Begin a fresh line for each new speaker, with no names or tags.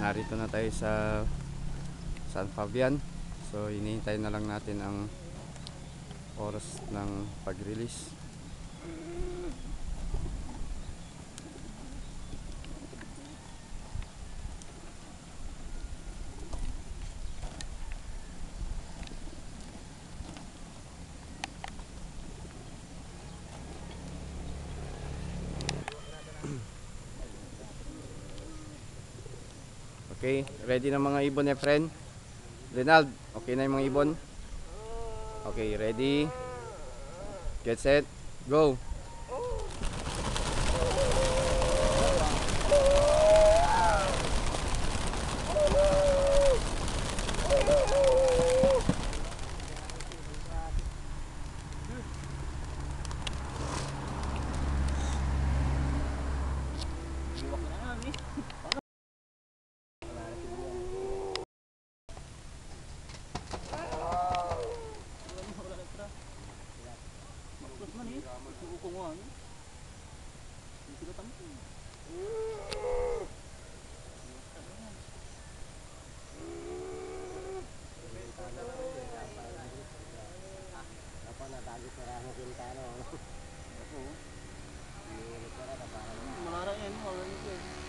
narito na tayo sa San Fabian. So hinihintay na lang natin ang oras ng pag-release. Okay, ready na mga ibon, friend? Renald, okay na yung mga ibon? Okay, ready? Get set, go!
Malarang yan, malarang yan.